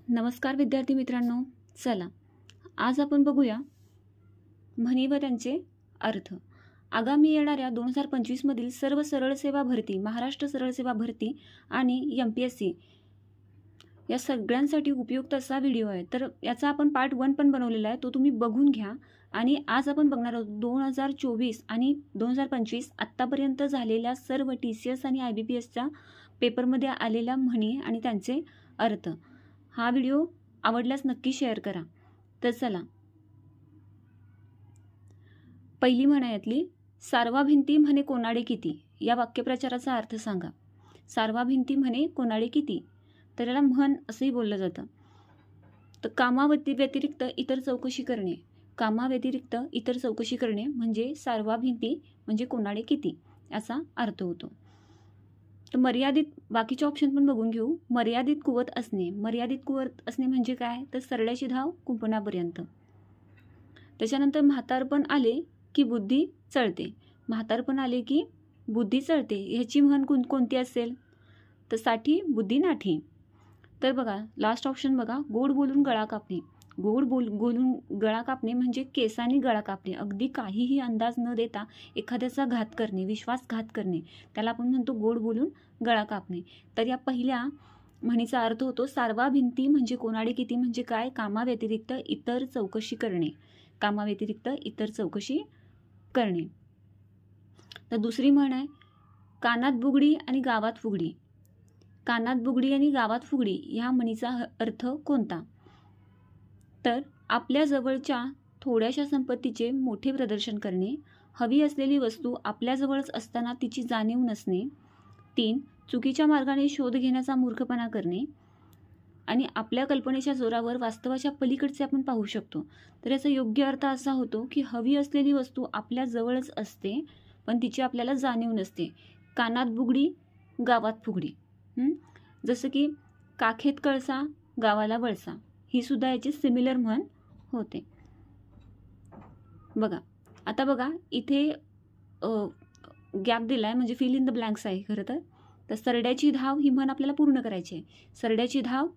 नमस्कार विद्यार्थी मित्रांनो, चला आज आपण बघूया म्हणी व त्यांचे अर्थ. आगामी येणाऱ्या 2025 मधील सर्व सरळ सेवा भरती, महाराष्ट्र सरळ सेवा भरती आणि MPSC या सगळ्यांसाठी उपयुक्त असा व्हिडिओ आहे. तर याचा आपण पार्ट 1 पण बनवलेला आहे, तो तुम्ही बघून घ्या. आणि आज आपण बघणार आहोत 2024 आणि 2025 आत्तापर्यंत झालेल्या सर्व TCS आणि IBPSच्या पेपरमध्ये आलेल्या म्हणी आणि त्यांचे अर्थ. हा व्हिडिओ आवडल्यास नक्की शेअर करा. तर चला, पहिली म्हण आहे यातली, सारवा भिंती म्हणे कोणाडे किती. या वाक्यप्रचाराचा अर्थ सांगा. सारवा भिंती म्हणे कोणाडे किती, तर याला म्हण असंही बोललं जातं. तर कामाव्यतिरिक्त इतर चौकशी करणे, कामाव्यतिरिक्त इतर चौकशी करणे म्हणजे सारवा भिंती म्हणजे कोणाडे किती याचा अर्थ होतो. तर मर्यादित, बाकीचे ऑप्शन पण बघून घेऊ. मर्यादित कुवत असणे, मर्यादित कुवत असणे म्हणजे काय, तर सरड्याची धाव कुंपणापर्यंत. त्याच्यानंतर म्हातारपण आले की बुद्धी चळते, म्हातारपण आले की बुद्धी चळते, ह्याची म्हण कोणती असेल, तर साठी बुद्धी नाठी. तर बघा लास्ट ऑप्शन बघा, गोड बोलून गळा कापणे. गोड बोलून गळा कापणे म्हणजे केसांनी गळा कापणे, अगदी काहीही अंदाज न देता एखाद्याचा घात करणे, विश्वासघात करणे, त्याला आपण म्हणतो गोड बोलून गळा कापणे. तर या पहिल्या म्हणीचा अर्थ होतो सारवा भिंती म्हणजे कोणाडे किती म्हणजे काय, कामाव्यतिरिक्त इतर चौकशी करणे, कामाव्यतिरिक्त इतर चौकशी करणे. तर दुसरी म्हण आहे कानात बुगडी आणि गावात फुगडी. कानात बुगडी आणि गावात फुगडी ह्या म्हणीचा अर्थ कोणता, तर आपल्या जवळच्या थोड्याशा संपत्तीचे मोठे प्रदर्शन करणे, हवी असलेली वस्तू आपल्याजवळच असताना तिची जाणीव नसणे, 3 चुकीच्या मार्गाने शोध घेण्याचा मूर्खपणा करणे, आणि आपल्या कल्पनेच्या जोरावर वास्तवाच्या पलीकडचे आपण पाहू शकतो. तर याचा योग्य अर्थ असा होतो की हवी असलेली वस्तू आपल्या जवळच असते पण तिची आपल्याला जाणीव नसते. कानात बुगडी गावात फुगडी. जसं की काखेत कळसा गावाला वळसा, ही सुद्धा याची सिमिलर म्हण होते. बघा आता बघा इथे गॅप दिला आहे म्हणजे फिल इन द ब्लँक्स आहे खरं तर सरड्याची धाव ही म्हण आपल्याला पूर्ण करायची आहे. सरड्याची धाव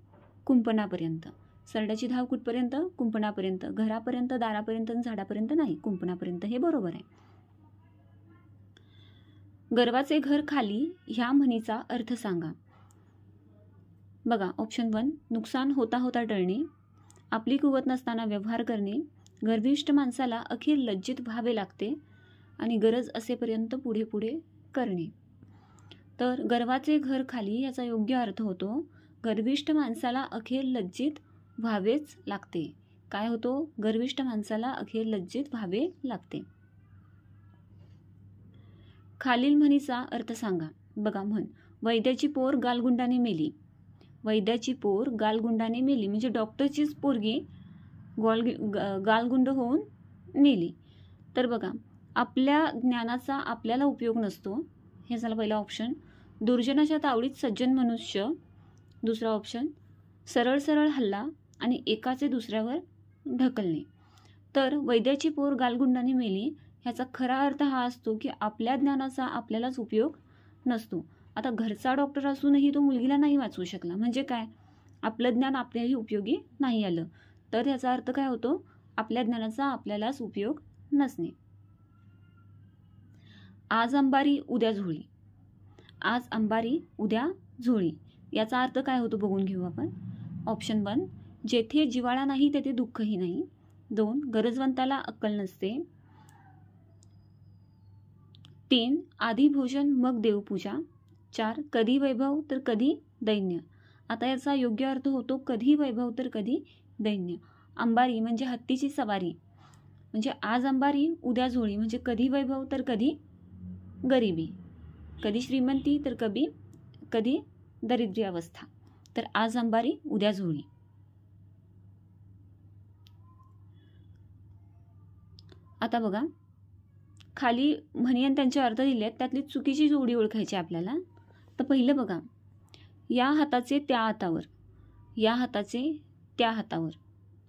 कुंपणापर्यंत, सरड्याची धाव कुठपर्यंत, कुंपणापर्यंत, घरापर्यंत, दारापर्यंत, झाडापर्यंत नाही, कुंपणापर्यंत, हे बरोबर आहे. गर्वाचे घर खाली ह्या म्हणीचा अर्थ सांगा. बघा ऑप्शन 1 नुकसान होता होता टळणे, आपली कुवत नसताना व्यवहार करणे, गर्विष्ठ माणसाला अखेर लज्जित व्हावे लागते, आणि गरज असेपर्यंत पुढे पुढे करणे. तर गर्वाचे घर खाली याचा योग्य अर्थ होतो गर्विष्ठ माणसाला अखेर लज्जित व्हावेच लागते. काय होतो, गर्विष्ठ माणसाला अखेर लज्जित व्हावे लागते. खालील म्हणीचा अर्थ सांगा. बघा म्हण वैद्याची पोर गालगुंडाने मेली. वैद्याची पोर गालगुंडाने मेली म्हणजे डॉक्टरचीच पोरगी गालगुंड होऊन मेली. तर बघा आपल्या ज्ञानाचा आपल्याला उपयोग नसतो, हे झालं पहिला ऑप्शन. दुर्जनाच्या तावडीत सज्जन मनुष्य, दुसरा ऑप्शन. सरळ सरळ हल्ला आणि एकाचे दुसऱ्यावर ढकलणे. तर वैद्याची पोर गालगुंडाने मेली ह्याचा खरा अर्थ हा असतो की आपल्या ज्ञानाचा आपल्यालाच उपयोग नसतो. आता घरचा डॉक्टर असूनही तो मुलगीला नाही वाचवू शकला म्हणजे काय, आपलं ज्ञान आपल्याही उपयोगी नाही आलं. तर ह्याचा अर्थ काय होतो, आपल्या ज्ञानाचा आपल्यालाच उपयोग नसणे. आज अंबारी उद्या झोळी, आज अंबारी उद्या झोळी याचा अर्थ काय होतो बघून घेऊ आपण. ऑप्शन 1 जेथे जिवाळा नाही तेथे दुःखही नाही, 2 गरजवंताला अक्कल नसते, 3 आधी भोजन मग देवपूजा, 4 कधी वैभव तर कधी दैन्य. आता याचा योग्य अर्थ होतो कधी वैभव तर कधी दैन्य. अंबारी म्हणजे हत्तीची सवारी, म्हणजे आज अंबारी उद्या झोळी म्हणजे कधी वैभव तर कधी गरिबी, कधी श्रीमंती तर कधी दरिद्री अवस्था. तर आज अंबारी उद्या झोळी. आता बघा खाली म्हणी आणि त्यांचे अर्थ दिले आहेत, त्यातली चुकीची जोडी ओळखायची आपल्याला. तर पहिलं बघा या हाताचे त्या हातावर, या हाताचे त्या हातावर,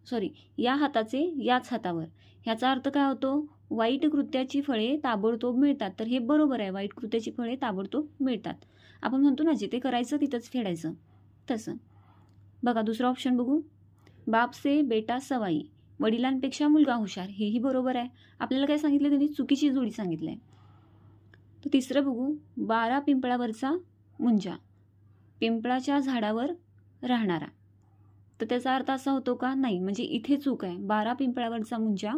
सॉरी या हाताचे याच हातावर, ह्याचा अर्थ काय होतो, वाईट कृत्याची फळे ताबडतोब मिळतात. तर हे बरोबर आहे, वाईट कृत्याची फळे ताबडतोब मिळतात. आपण म्हणतो ना जिथे करायचं तिथंच फेडायचं, तसं. बघा दुसरा ऑप्शन बघू, बाप से बेटा सवाई, वडिलांपेक्षा मुलगा हुशार, हेही बरोबर आहे. आपल्याला काय सांगितलं त्यांनी, चुकीची जोडी सांगितली आहे. तर तिसरं बघू, 12 पिंपळावरचा मुंजा, पिंपळाच्या झाडावर राहणारा. तर त्याचा अर्थ असा होतो का, नाही, म्हणजे इथे चूक आहे. 12 पिंपळावरचा मुंजा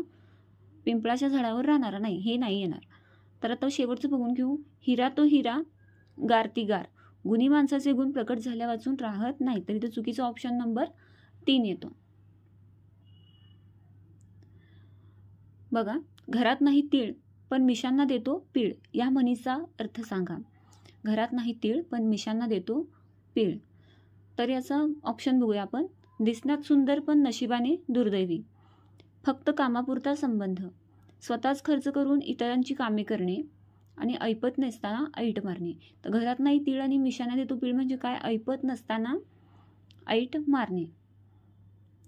पिंपळाच्या झाडावर राहणारा, नाही, हे नाही येणार. तर आता शेवटचं बघून घेऊ, हिरा तो हिरा गार ती गार, गुणी माणसाचे गुण प्रकट झाल्या वाचून राहत नाही. तर इथे चुकीचा ऑप्शन नंबर 3 येतो. बघा, घरात नाही तीळ पण मिशांना देतो पीळ, या म्हणीचा अर्थ सांगा. घरात नाही तीळ पण मिशांना देतो पीळ. तर याचा ऑप्शन बघूया आपण, दिसण्यात सुंदर पण नशिबाने दुर्दैवी, फक्त कामापुरता संबंध, स्वतःच खर्च करून इतरांची कामे करणे, आणि ऐपत नसताना ऐट मारणे. तर घरात नाही तीळ आणि मिशांना देतो पीळ म्हणजे काय, ऐपत नसताना ऐट मारणे,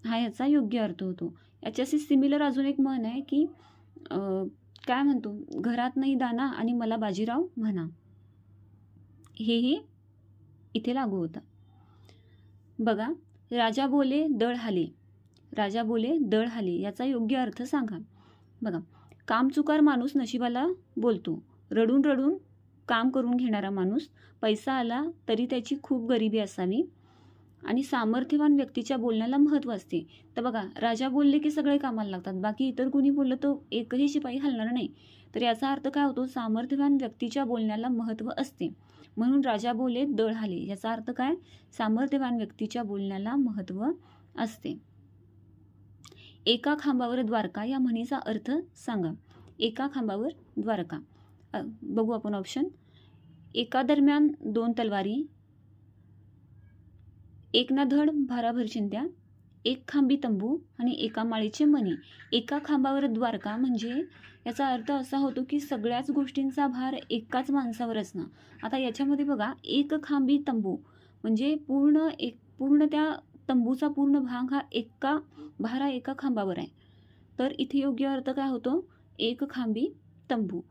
हा याचा योग्य अर्थ होतो. याच्याशी सिमिलर अजून एक म्हण आहे की काय म्हणतो, घरात नाही दाना आणि मला बाजीराव म्हणा, हेही इथे लागू होतं. बघा, राजा बोले दळ हाले, राजा बोले दळ हाले, याचा योग्य अर्थ सांगा. बघा, कामचुकार माणूस नशिबाला बोलतो, रडून रडून काम करून घेणारा माणूस, पैसा आला तरी त्याची खूप गरिबी असावी, आणि सामर्थ्यवान व्यक्तीच्या बोलण्याला महत्त्व असते. तर बघा, राजा बोलले की सगळे कामाला लागतात, बाकी इतर कोणी बोललं तर एकही शिपाई हलणार नाही. तर याचा अर्थ काय होतो, सामर्थ्यवान व्यक्तीच्या बोलण्याला महत्त्व असते, म्हणून राजा बोले दळ हाले, याचा अर्थ काय, सामर्थ्यवान व्यक्तीच्या बोलण्याला महत्त्व असते. एका खांबावर द्वारका, या म्हणीचा अर्थ सांगा. एका खांबावर द्वारका, बघू आपण ऑप्शन, एका दरम्यान 2 तलवारी, एक ना धड भाराभर चिंध्या, एक खांबी तंबू आणि एका माळीचे मणी. एका खांबावर द्वारका म्हणजे याचा अर्थ असा होतो की सगळ्याच गोष्टींचा भार एकाच माणसावर असणं. आता याच्यामध्ये बघा, एक खांबी तंबू म्हणजे पूर्ण त्या तंबूचा पूर्ण भाग हा भार एका खांबावर आहे. तर इथे योग्य अर्थ काय होतो, एक खांबी तंबू.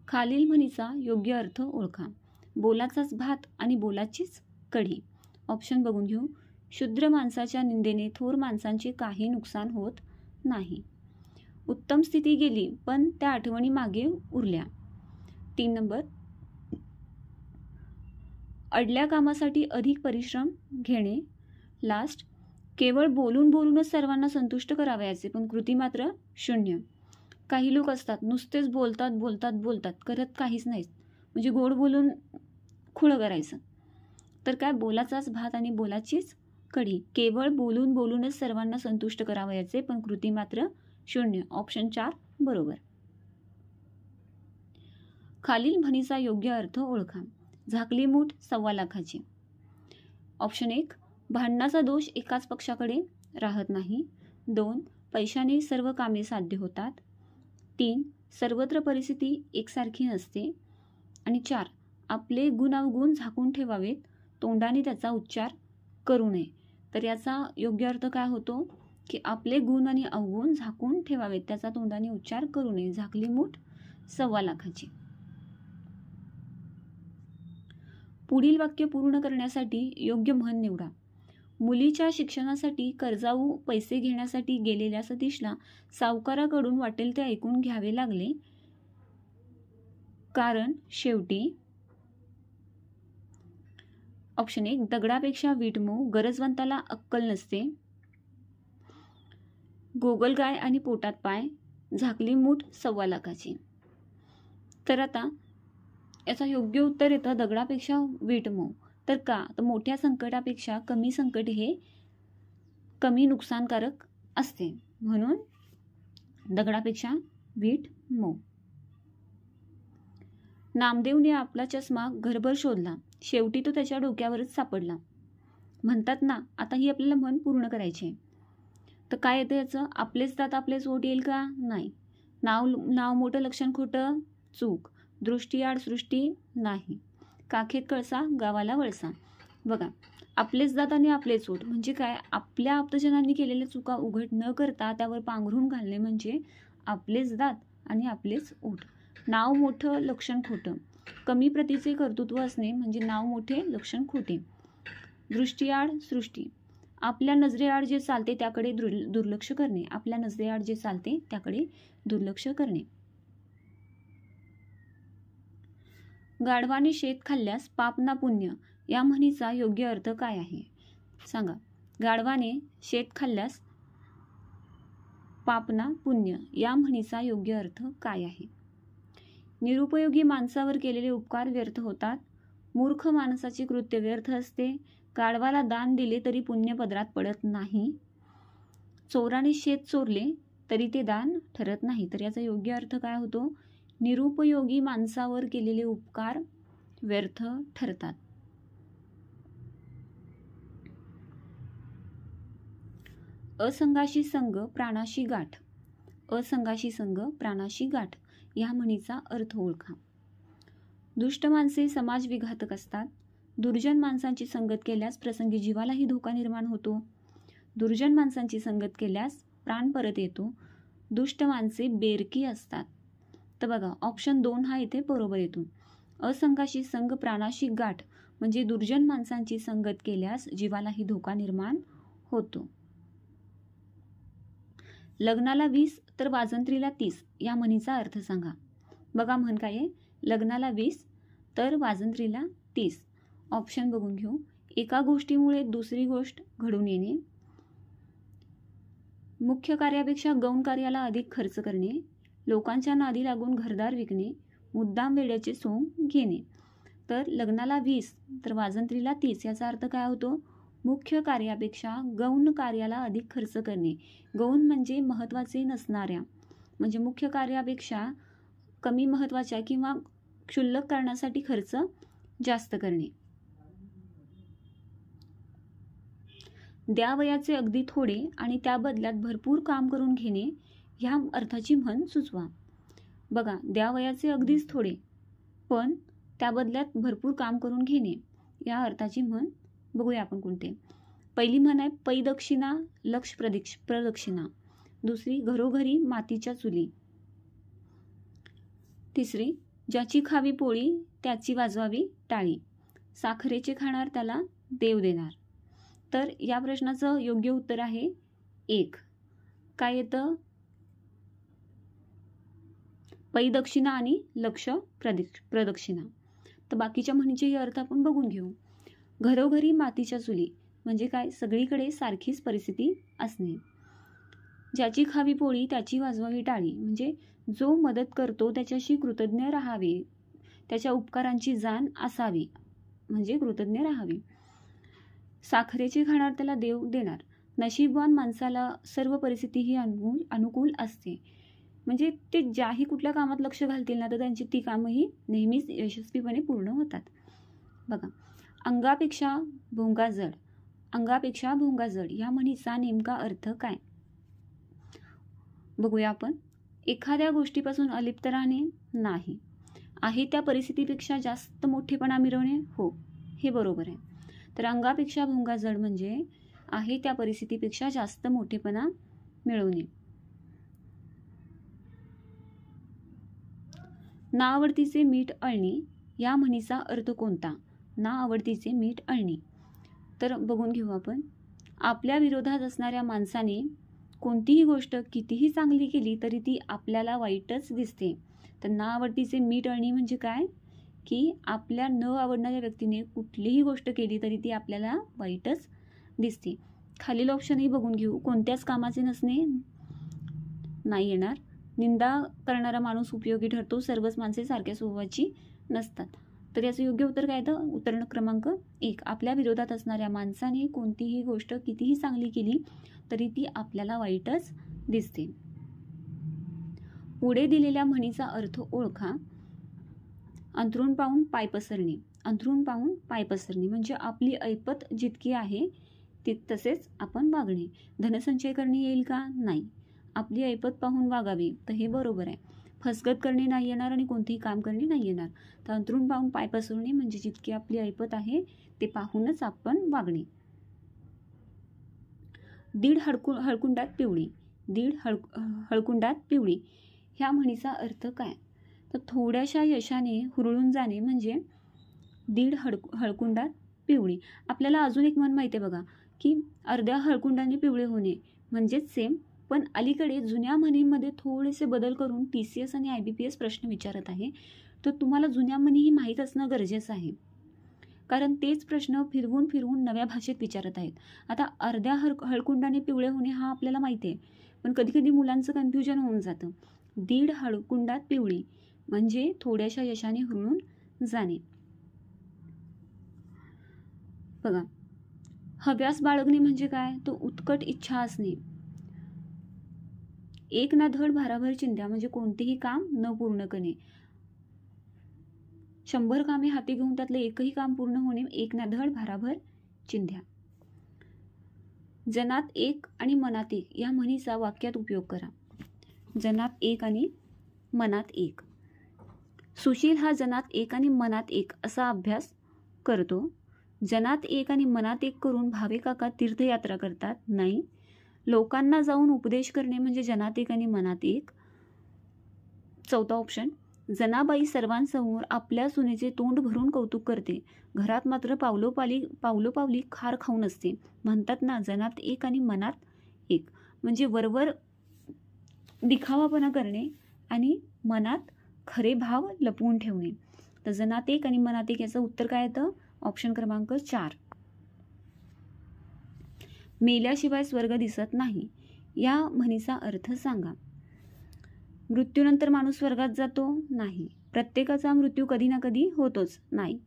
खालील म्हणीचा योग्य अर्थ ओळखा. बोलाचाच भात आणि बोलाचीच कढी. ऑप्शन बघून घेऊ, शूद्र माणसाच्या निंदेने थोर माणसांचे काही नुकसान होत नाही. उत्तम स्थिती गेली पण त्या आठवणी मागे उरल्या. 3 नंबर, अडल्या कामासाठी अधिक परिश्रम घेणे. लास्ट, केवळ बोलून बोलूनच सर्वांना संतुष्ट करावयाचे पण कृती मात्र शून्य. काही लोक असतात नुसतेच बोलतात बोलतात बोलतात, करत काहीच नाहीत, म्हणजे गोड बोलून खुळं करायचं. तर काय, बोलाचाच भात आणि बोलाचीच कढी, केवळ बोलून बोलूनच सर्वांना संतुष्ट करावयाचे पण कृती मात्र शून्य. ऑप्शन 4 बरोबर. खालील म्हणीचा योग्य अर्थ ओळखा. झाकली मूठ 1.25 लाखाची. ऑप्शन 1, भांडणाचा दोष एकाच पक्षाकडे राहत नाही. 2, पैशाने सर्व कामे साध्य होतात. 3, सर्वत्र परिस्थिती एकसारखी नसते. आणि 4, आपले गुणावगुण झाकून ठेवावेत, तोंडाने त्याचा उच्चार करू नये. तर याचा योग्य अर्थ काय होतो की आपले गुण आणि अवगुण झाकून ठेवावेत, त्याचा तोंडाने उच्चार करू नये. झाकली मूठ 1.25 लाखाची. पुढील वाक्य पूर्ण करण्यासाठी योग्य म्हण निवडा. मुलीच्या शिक्षणासाठी कर्जाऊ पैसे घेण्यासाठी गेलेल्या सतीशला सावकाराकडून वाटेल ते ऐकून घ्यावे लागले, कारण शेवटी. ऑप्शन 1, दगडापेक्षा वीट मऊ, गरजवंताला अक्कल नसते, गोगलगाय आणि पोटात पाय, झाकली मूठ 1.25 लाखाची. तर आता याचा योग्य उत्तर येतं दगडापेक्षा वीट मऊ. तर का, तर मोठ्या संकटापेक्षा कमी संकट हे कमी नुकसानकारक असते, म्हणून दगडापेक्षा वीट मऊ. नामदेवने आपला चष्मा घरभर शोधला, शेवटी तो त्याच्या डोक्यावरच सापडला. म्हणतात ना, आता ही आपल्याला म्हण पूर्ण करायची आहे. तर काय येतं याचं, आपलेच दात आपलेच ओठ येईल का, नाही. नाव मोठं लक्षण खोटं, चूक. दृष्टी आड सृष्टी नाही. काखेत कळसा गावाला वळसा. बघा, आपलेच दात आणि आपलेच ओठ म्हणजे काय, आपल्या आप्तजनांनी केलेल्या चुका उघड न करता त्यावर पांघरून घालणे म्हणजे आपलेच दात आणि आपलेच ओठ. नाव मोठं लक्षण खोटं, कमी प्रतीचे कर्तृत्व असणे म्हणजे नाव मोठे लक्षण खोटे. दृष्टीआड सृष्टी, आपल्या नजरेआड जे चालते त्याकडे दुर्लक्ष करणे. आपल्या नजरेआड जे चालते त्याकडे दुर्लक्ष करणे. गाढवाने शेत खाल्ल्यास पाप ना पुण्य या म्हणीचा योग्य अर्थ काय आहे? सांगा. गाढवाने शेत खाल्ल्यास पाप ना पुण्य या म्हणीचा योग्य अर्थ काय आहे? निरुपयोगी माणसावर केलेले उपकार व्यर्थ होतात. मूर्ख माणसाचे कृत्य व्यर्थ असते. गाढवाला दान दिले तरी पुण्य पदरात पडत नाही. चोराने शेत चोरले तरी ते दान ठरत नाही. तर याचा योग्य अर्थ काय होतो? निरुपयोगी माणसावर केलेले उपकार व्यर्थ ठरतात. असंगाशी संग प्राणाशी गाठ. असंगाशी संग प्राणाशी गाठ या म्हणीचा अर्थ ओळखा. दुष्ट माणसे समाज विघातक असतात. दुर्जन माणसांची संगत केल्यास प्रसंगी जीवालाही धोका निर्माण होतो. दुर्जन माणसांची संगत केल्यास प्राण परत येतो. दुष्ट माणसे बेरकी असतात. तर बघा ऑप्शन 2 हा इथे बरोबर येतो. असंगाशी संग प्राणाशी गाठ म्हणजे दुर्जन माणसांची संगत केल्यास जीवालाही धोका निर्माण होतो. लग्नाला 20 तर वाजंत्रीला 30 या म्हणीचा अर्थ सांगा. बघा म्हण काय आहे? लग्नाला 20 तर वाजंत्रीला 30. ऑप्शन बघून घेऊ. एका गोष्टीमुळे दुसरी गोष्ट घडून येणे. मुख्य कार्यापेक्षा गौण कार्याला अधिक खर्च करणे. लोकांच्या नादी लागून घरदार विकणे. मुद्दाम वेड्याचे सोंग घेणे. तर लग्नाला 20 तर वाजंत्रीला 30 याचा अर्थ काय होतो? मुख्य कार्यापेक्षा गौण कार्याला अधिक खर्च करणे. गौण म्हणजे महत्त्वाचे नसणाऱ्या, म्हणजे मुख्य कार्यापेक्षा कमी महत्त्वाच्या किंवा क्षुल्लक कारणासाठी खर्च जास्त करणे. द्यावयाचे अगदी थोडे आणि त्या बदल्यात भरपूर काम करून घेणे ह्या अर्थाची म्हण सुचवा. बघा द्यावयाचे अगदीच थोडे पण त्या बदल्यात भरपूर काम करून घेणे या अर्थाची म्हण बघूया आपण कोणते. पहिली म्हण आहे पैदक्षिणा लक्ष प्रदक्षिणा. दुसरी घरोघरी मातीच्या चुली. तिसरी ज्याची खावी पोळी त्याची वाजवावी टाळी. साखरेचे खाणार त्याला देव देणार. तर या प्रश्नाचं योग्य उत्तर आहे 1. काय येतं? पैदक्षिणा आणि लक्ष प्रदक्षिणा. तर बाकीच्या म्हणीचेही अर्थ आपण बघून घेऊ. घरोघरी मातीच्या चुली म्हणजे काय? सगळीकडे सारखीच परिस्थिती असणे. ज्याची खावी पोळी त्याची वाजवावी टाळी म्हणजे जो मदत करतो त्याच्याशी कृतज्ञ राहावे. त्याच्या उपकारांची जाण असावी म्हणजे कृतज्ञ राहावे. साखरेचे खाणार त्याला देव देणार. नशीबवान माणसाला सर्व परिस्थिती ही अनुकूल असते. म्हणजे ते ज्याही कुठल्या कामात लक्ष घालतील ना तर त्यांची ती कामंही नेहमीच यशस्वीपणे पूर्ण होतात. बघा अंगापेक्षा भोंगा जड. अंगापेक्षा भोंगा जड या म्हणीचा नेमका अर्थ काय? बघूया आपण. एखाद्या गोष्टीपासून अलिप्त राहणे नाही. आहे त्या परिस्थितीपेक्षा जास्त मोठेपणा मिरवणे हो हे बरोबर आहे. तर अंगापेक्षा भोंगा जड म्हणजे आहे त्या परिस्थितीपेक्षा जास्त मोठेपणा मिळवणे. ना आवडतीचे मीठ अळणी या म्हणीचा अर्थ कोणता? ना आवडतीचे मीठ अळणी. तर बघून घेऊ आपण. आपल्या विरोधात असणाऱ्या माणसाने कोणतीही गोष्ट कितीही चांगली केली तरी ती आपल्याला वाईटच दिसते. तर ना आवडतीचे मीठ अळणी म्हणजे काय? की आपल्या न आवडणाऱ्या व्यक्तीने कुठलीही गोष्ट केली तरी ती आपल्याला वाईटच दिसते. खालील ऑप्शनही बघून घेऊ. कोणत्याच कामाचे नसणे नाही येणार. निंदा करणारा माणूस उपयोगी ठरतो. सर्वच माणसे सारख्या स्वभावाची नसतात. तर याचं योग्य उत्तर काय येतं? उत्तर क्रमांक 1. आपल्या विरोधात असणाऱ्या माणसाने कोणतीही गोष्ट कितीही चांगली केली तरी ती आपल्याला वाईटच दिसते. पुढे दिलेल्या म्हणीचा अर्थ ओळखा. अंथरूण पाहून पाय पसरणे. अंथरूण पाहून पाय पसरणे म्हणजे आपली ऐपत जितकी आहे तसेच आपण वागणे. धनसंचय करणे येईल का? नाही. आपली ऐपत पाहून वागावे तर हे बरोबर आहे. फसगत करणे नाही येणार आणि कोणतेही काम करणे नाही येणार. तर अंथरूण पाहून पाय पसरणे म्हणजे जितकी आपली ऐपत आहे ते पाहूनच आपण वागणे. दीड हळकुंडात पिवळी. दीड हळकुंडात पिवळी ह्या म्हणीचा अर्थ काय? तर थोड्याशा यशाने हुरळून जाणे म्हणजे दीड हळकुंडात पिवळी. आपल्याला अजून एक म्हण माहिती आहे बघा, की अर्ध्या हळकुंडाने पिवळे होणे म्हणजेच सेम, पण अलीकडे जुन्या म्हणींमध्ये थोडेसे बदल करून TCS आणि IBPS प्रश्न विचारत आहे. तर तुम्हाला जुन्या म्हणीही माहीत असणं गरजेचं आहे, कारण तेच प्रश्न फिरवून फिरवून नव्या भाषेत विचारत आहेत. आता अर्ध्या हळकुंडाने पिवळे होणे हा आपल्याला माहिती आहे, पण कधी कधी मुलांचं कन्फ्युजन होऊन जातं. दीड हळकुंडात पिवळी म्हणजे थोड्याशा यशाने हुरळून जाणे. बघा, हव्यास बाळगणे म्हणजे काय? तो उत्कट इच्छा असणे. एक ना धड भाराभर चिंध्या म्हणजे कोणतेही काम न पूर्ण करणे. 100 कामे हाती घेऊन त्यातलं एकही काम पूर्ण होणे. एक ना धड भाराभर चिंध्या. जनात एक आणि मनात एक या म्हणीचा वाक्यात उपयोग करा. जनात एक आणि मनात एक. सुशील हा जनात एक आणि मनात एक असा अभ्यास करतो. जनात एक आणि मनात एक करून भावे काका तीर्थयात्रा करतात. नाही. लोकांना जाऊन उपदेश करणे म्हणजे जनात एक आणि मनात एक. चौथा ऑप्शन, जनाबाई सर्वांसमोर आपल्या सुनेचे तोंड भरून कौतुक करते, घरात मात्र पावलोपावली खार खाऊन असते. म्हणतात ना, जनात एक आणि मनात एक म्हणजे वरवर दिखावापणा करणे आणि मनात खरे भाव लपवून ठेवणे. तर जनात एक आणि मनात एक याचं उत्तर काय येतं? ऑप्शन क्रमांक 4. मेल्याशिवाय स्वर्ग दिसत नाही या म्हणीचा अर्थ सांगा. मृत्यूनंतर माणूस स्वर्गात जातो? नाही. प्रत्येकाचा मृत्यू कधी ना कधी होतोच? नाही.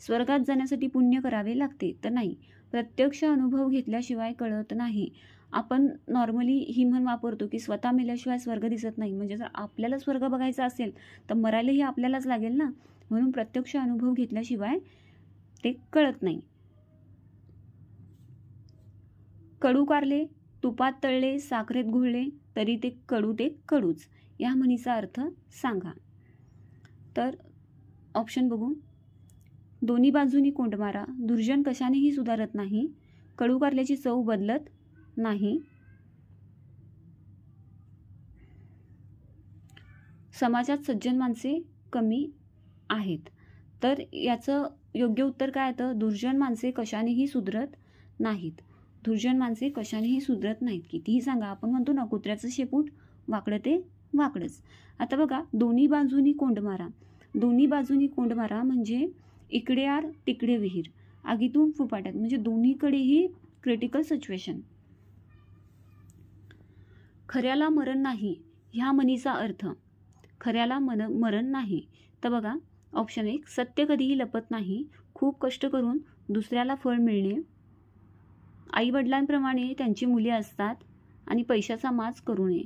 स्वर्गात जाण्यासाठी पुण्य करावे लागते? तर नाही. प्रत्यक्ष अनुभव घेतल्याशिवाय कळत नाही. आपण नॉर्मली ही म्हण वापरतो की स्वतः मेल्याशिवाय स्वर्ग दिसत नाही. म्हणजे जर आपल्याला स्वर्ग बघायचा असेल तर मरायलाही आपल्यालाच लागेल ना, म्हणून प्रत्यक्ष अनुभव घेतल्याशिवाय ते कळत नाही. कडू कारले, तुपात तळले, साखरेत घोळले तरी ते कडूच या म्हणीचा अर्थ सांगा. तर ऑप्शन बघू. दोन्ही बाजूनी कोंड मारा, दुर्जन कशानेही सुधारत नाही, कडू कारल्याची चव बदलत नाही, समाजात सज्जन माणसे कमी आहेत. तर याचं योग्य उत्तर काय येतं? दुर्जन माणसे कशानेही सुधरत नाहीत. दुर्जन माणसे कशानेही सुधरत नाहीत. कितीही सांगा, आपण म्हणतो ना, कुत्र्याचं शेपूट वाकडं ते वाकडंच. आता बघा, दोन्ही बाजूनी कोंड मारा. दोन्ही बाजूनी कोंड मारा म्हणजे इकडे आर तिकडे विहीर, आगीतून फुफाट्यात म्हणजे दोन्हीकडेही क्रिटिकल सिच्युएशन. खऱ्याला मरण नाही ह्या म्हणीचा अर्थ. खऱ्याला मरण नाही. तर बघा, ऑप्शन 1, सत्य कधीही लपत नाही, खूप कष्ट करून दुसऱ्याला फळ मिळणे, आईवडिलांप्रमाणे त्यांची मुले असतात आणि पैशाचा माज करू नये.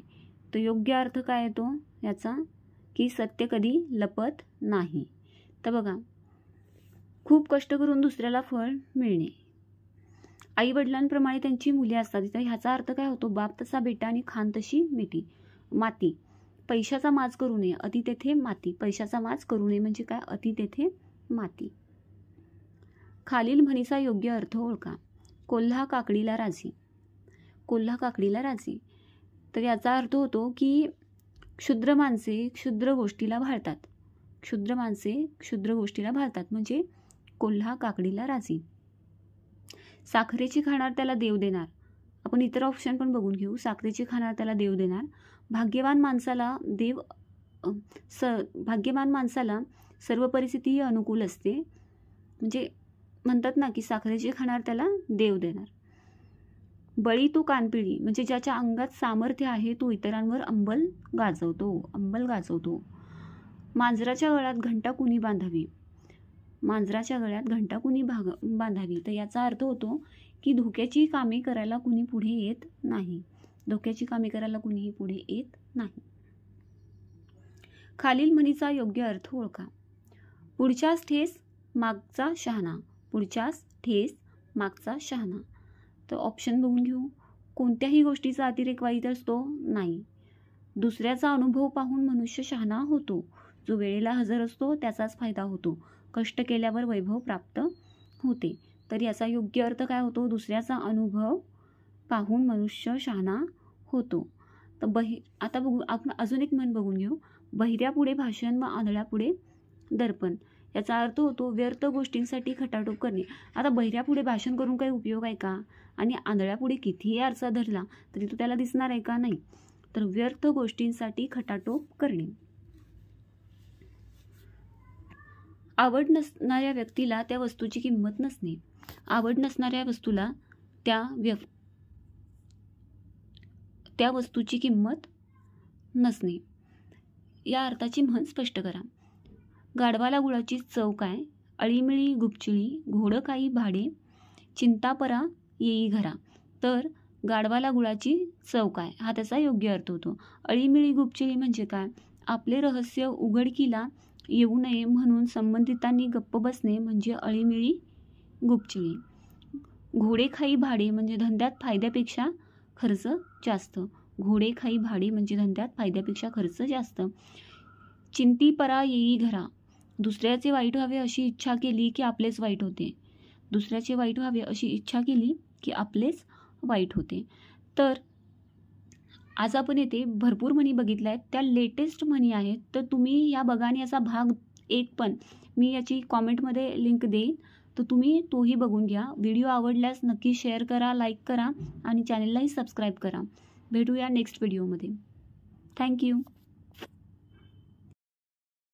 तर योग्य अर्थ काय येतो याचा? की सत्य कधी लपत नाही. तर बघा, खूप कष्ट करून दुसऱ्याला फळ मिळणे, आईवडिलांप्रमाणे त्यांची मुले असतात. तर ह्याचा अर्थ काय होतो? बाप तसा बेटा आणि खान तशी माती. पैशाचा माज करू नये, अति तेथे माती. पैशाचा माज करू नये म्हणजे काय? अति तेथे माती. खालील म्हणीचा योग्य अर्थ ओळखा. कोल्हा काकडीला राजी. कोल्हा काकडीला राजी. तर याचा अर्थ होतो की क्षुद्र माणसे क्षुद्र गोष्टीला भाळतात. क्षुद्र माणसे क्षुद्र गोष्टीला भाळतात म्हणजे कोल्हा काकडीला राजी. साखरेची खाणार त्याला देव देणार. आपण इतर ऑप्शन पण बघून घेऊ. साखरेची खाणार त्याला देव देणार. भाग्यवान माणसाला सर्व परिस्थिती अनुकूल असते. म्हणजे म्हणतात ना की साखरेची खाणार त्याला देव देणार. बळी तो कानपिळी म्हणजे ज्याच्या अंगात सामर्थ्य आहे तो इतरांवर अंबल गाजवतो. मांजराच्या गळ्यात घंटा कुणी बांधावी. मांजराच्या गळ्यात घंटा कुणी बांधावी. तर याचा अर्थ होतो की धोक्याची कामे करायला कुणी पुढे येत नाही. धोक्याची कामे करायला कुणीही पुढे येत नाही. खालील म्हणीचा योग्य अर्थ ओळखा. पुढच्याच ठेस मागचा शहाणा. पुढच्याच ठेस मागचा शहाणा. तर ऑप्शन बघून घेऊ. कोणत्याही गोष्टीचा अतिरेक वाईट असतो? नाही. दुसऱ्याचा अनुभव पाहून मनुष्य शहाणा होतो. जो वेळेला हजर असतो त्याचाच फायदा होतो. कष्ट केल्यावर वैभव प्राप्त होते. तर याचा योग्य अर्थ काय होतो? दुसऱ्याचा अनुभव पाहून मनुष्य शहाणा होतो. तर आता बघू, आपण अजून एक म्हण बघून घेऊ. बहिऱ्यापुढे भाषण व आंधळ्यापुढे दर्पण. याचा अर्थ होतो व्यर्थ गोष्टींसाठी खटाटोप करणे. आता बहिऱ्यापुढे भाषण करून काही उपयोग आहे का? आणि आंधळ्यापुढे कितीही आरसा धरला तरी तो त्याला दिसणार आहे का? नाही. तर व्यर्थ गोष्टींसाठी खटाटोप करणे. आवड नसणाऱ्या व्यक्तीला त्या वस्तूची किंमत नसणे. आवड नसणाऱ्या वस्तूला त्या वस्तूची किंमत नसणे. या अर्थाची म्हण स्पष्ट करा. गाढवाला गुळाची चव काय? अळीमिळी गुपचिळी घोडं काही भाडे चिंतापरा येई घरा. तर गाढवाला गुळाची चव काय हा त्याचा योग्य अर्थ होतो. अळीमिळी गुपचिळी म्हणजे काय? आपले रहस्य उघडकीला येऊ नये म्हणून संबंधितांनी गप्प बसणे म्हणजे अळीमिळी गुपचिळी. घोडेखाई भाडे म्हणजे धंद्यात फायद्यापेक्षा खर्च जास्त. घोडेखाई भाडे म्हणजे धंद्यात फायद्यापेक्षा खर्च जास्त. चिंतीपरा येई घरा. दुसऱ्याचे वाईट व्हावे अशी इच्छा केली की आपलेच वाईट होते. दुसऱ्याचे वाईट व्हावे अशी इच्छा केली की आपलेच वाईट होते. तर आज आपण येथे भरपूर म्हणी बघितल्या आहेत. त्या लेटेस्ट म्हणी आहेत. तर तुम्ही या बघा आणि याचा भाग 1 पण मी याची कॉमेंटमध्ये लिंक देईन. तर तुम्ही तोही बघून घ्या. व्हिडिओ आवडल्यास नक्की शेअर करा, लाईक करा आणि चॅनललाही सबस्क्राईब करा. भेटूया नेक्स्ट व्हिडिओमध्ये. थँक्यू.